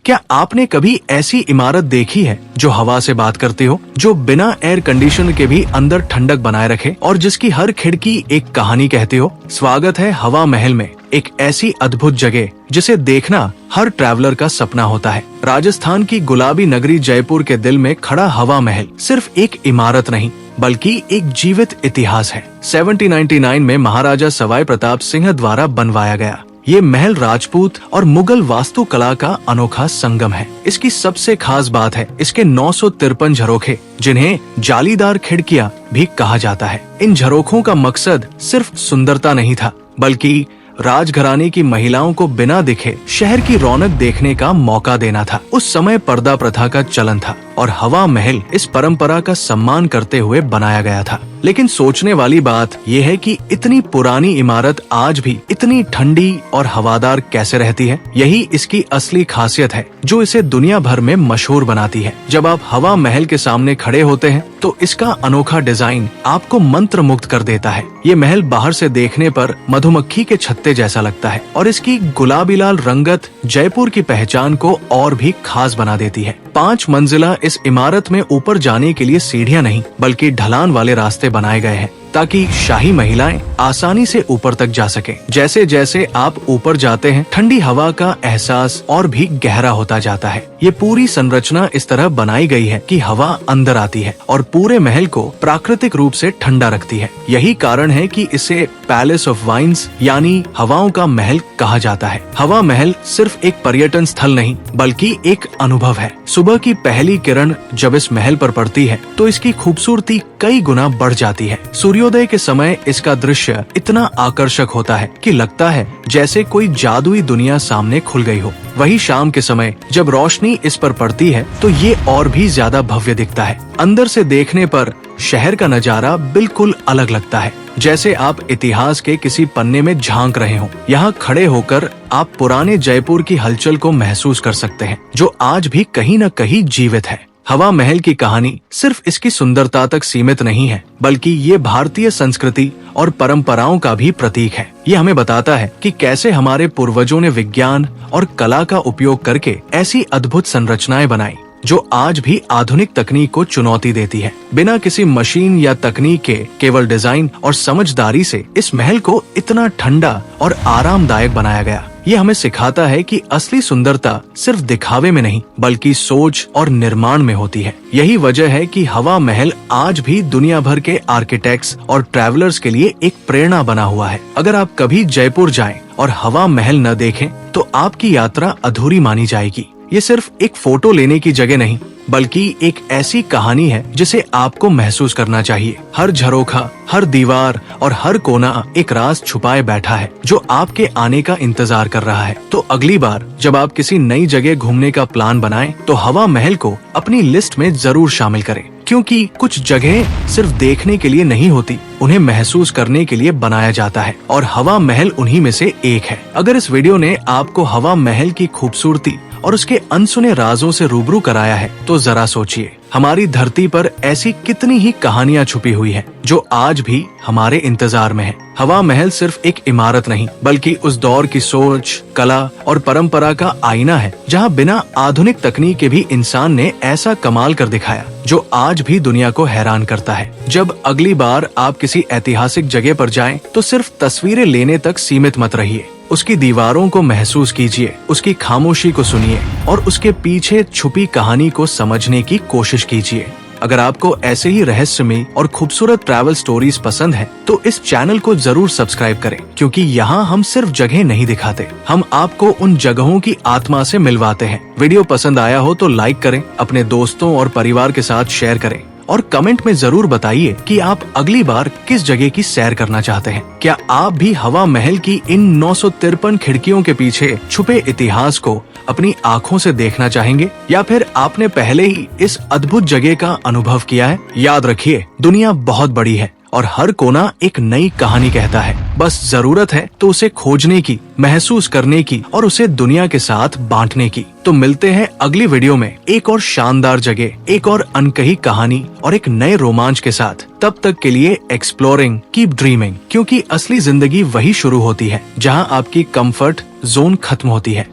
क्या आपने कभी ऐसी इमारत देखी है जो हवा से बात करती हो, जो बिना एयर कंडीशनर के भी अंदर ठंडक बनाए रखे और जिसकी हर खिड़की एक कहानी कहती हो? स्वागत है हवा महल में, एक ऐसी अद्भुत जगह जिसे देखना हर ट्रैवलर का सपना होता है। राजस्थान की गुलाबी नगरी जयपुर के दिल में खड़ा हवा महल सिर्फ एक इमारत नहीं बल्कि एक जीवित इतिहास है। 1799 में महाराजा सवाई प्रताप सिंह द्वारा बनवाया गया ये महल राजपूत और मुगल वास्तुकला का अनोखा संगम है। इसकी सबसे खास बात है इसके 953 झरोखे, जिन्हें जालीदार खिड़कियां भी कहा जाता है। इन झरोखों का मकसद सिर्फ सुंदरता नहीं था बल्कि राजघराने की महिलाओं को बिना दिखे शहर की रौनक देखने का मौका देना था। उस समय पर्दा प्रथा का चलन था और हवा महल इस परंपरा का सम्मान करते हुए बनाया गया था। लेकिन सोचने वाली बात यह है कि इतनी पुरानी इमारत आज भी इतनी ठंडी और हवादार कैसे रहती है? यही इसकी असली खासियत है जो इसे दुनिया भर में मशहूर बनाती है। जब आप हवा महल के सामने खड़े होते हैं तो इसका अनोखा डिजाइन आपको मंत्र मुग्ध कर देता है। ये महल बाहर से देखने पर मधुमक्खी के छत्ते जैसा लगता है और इसकी गुलाबी लाल रंगत जयपुर की पहचान को और भी खास बना देती है। 5 मंजिला इस इमारत में ऊपर जाने के लिए सीढ़ियां नहीं बल्कि ढलान वाले रास्ते बनाए गए हैं ताकि शाही महिलाएं आसानी से ऊपर तक जा सकें। जैसे जैसे आप ऊपर जाते हैं ठंडी हवा का एहसास और भी गहरा होता जाता है। ये पूरी संरचना इस तरह बनाई गई है कि हवा अंदर आती है और पूरे महल को प्राकृतिक रूप से ठंडा रखती है। यही कारण है कि इसे पैलेस ऑफ वाइन्स यानी हवाओं का महल कहा जाता है। हवा महल सिर्फ एक पर्यटन स्थल नहीं बल्कि एक अनुभव है। सुबह की पहली किरण जब इस महल पर पड़ती है तो इसकी खूबसूरती कई गुना बढ़ जाती है। सूर्योदय के समय इसका दृश्य इतना आकर्षक होता है कि लगता है जैसे कोई जादुई दुनिया सामने खुल गई हो। वही शाम के समय जब रोशनी इस पर पड़ती है तो ये और भी ज्यादा भव्य दिखता है। अंदर से देखने पर शहर का नजारा बिल्कुल अलग लगता है, जैसे आप इतिहास के किसी पन्ने में झांक रहे हो। यहाँ खड़े होकर आप पुराने जयपुर की हलचल को महसूस कर सकते हैं जो आज भी कहीं न कहीं जीवित है। हवा महल की कहानी सिर्फ इसकी सुंदरता तक सीमित नहीं है बल्कि ये भारतीय संस्कृति और परंपराओं का भी प्रतीक है। ये हमें बताता है कि कैसे हमारे पूर्वजों ने विज्ञान और कला का उपयोग करके ऐसी अद्भुत संरचनाएं बनाई जो आज भी आधुनिक तकनीक को चुनौती देती है। बिना किसी मशीन या तकनीक के केवल डिजाइन और समझदारी से इस महल को इतना ठंडा और आरामदायक बनाया गया। ये हमें सिखाता है कि असली सुंदरता सिर्फ दिखावे में नहीं बल्कि सोच और निर्माण में होती है। यही वजह है कि हवा महल आज भी दुनिया भर के आर्किटेक्ट्स और ट्रैवलर्स के लिए एक प्रेरणा बना हुआ है। अगर आप कभी जयपुर जाएं और हवा महल न देखें तो आपकी यात्रा अधूरी मानी जाएगी। ये सिर्फ एक फोटो लेने की जगह नहीं बल्कि एक ऐसी कहानी है जिसे आपको महसूस करना चाहिए। हर झरोखा, हर दीवार और हर कोना एक राज छुपाए बैठा है जो आपके आने का इंतजार कर रहा है। तो अगली बार जब आप किसी नई जगह घूमने का प्लान बनाएं तो हवा महल को अपनी लिस्ट में जरूर शामिल करें, क्योंकि कुछ जगह सिर्फ देखने के लिए नहीं होती, उन्हें महसूस करने के लिए बनाया जाता है और हवा महल उन्हीं में से एक है। अगर इस वीडियो ने आपको हवा महल की खूबसूरती और उसके अनसुने राजों से रूबरू कराया है तो जरा सोचिए, हमारी धरती पर ऐसी कितनी ही कहानियां छुपी हुई हैं जो आज भी हमारे इंतजार में है। हवा महल सिर्फ एक इमारत नहीं बल्कि उस दौर की सोच, कला और परंपरा का आईना है जहां बिना आधुनिक तकनीक के भी इंसान ने ऐसा कमाल कर दिखाया जो आज भी दुनिया को हैरान करता है। जब अगली बार आप किसी ऐतिहासिक जगह पर जाएं तो सिर्फ तस्वीरें लेने तक सीमित मत रहिए। उसकी दीवारों को महसूस कीजिए, उसकी खामोशी को सुनिए और उसके पीछे छुपी कहानी को समझने की कोशिश कीजिए। अगर आपको ऐसे ही रहस्यमय और खूबसूरत ट्रैवल स्टोरीज पसंद है तो इस चैनल को जरूर सब्सक्राइब करें, क्योंकि यहाँ हम सिर्फ जगह नहीं दिखाते, हम आपको उन जगहों की आत्मा से मिलवाते हैं। वीडियो पसंद आया हो तो लाइक करें, अपने दोस्तों और परिवार के साथ शेयर करें और कमेंट में जरूर बताइए कि आप अगली बार किस जगह की सैर करना चाहते हैं। क्या आप भी हवा महल की इन 953 खिड़कियों के पीछे छुपे इतिहास को अपनी आँखों से देखना चाहेंगे, या फिर आपने पहले ही इस अद्भुत जगह का अनुभव किया है? याद रखिए, दुनिया बहुत बड़ी है और हर कोना एक नई कहानी कहता है। बस जरूरत है तो उसे खोजने की, महसूस करने की और उसे दुनिया के साथ बांटने की। तो मिलते हैं अगली वीडियो में एक और शानदार जगह, एक और अनकही कहानी और एक नए रोमांच के साथ। तब तक के लिए एक्सप्लोरिंग, कीप ड्रीमिंग, क्योंकि असली जिंदगी वही शुरू होती है जहां आपकी कंफर्ट जोन खत्म होती है।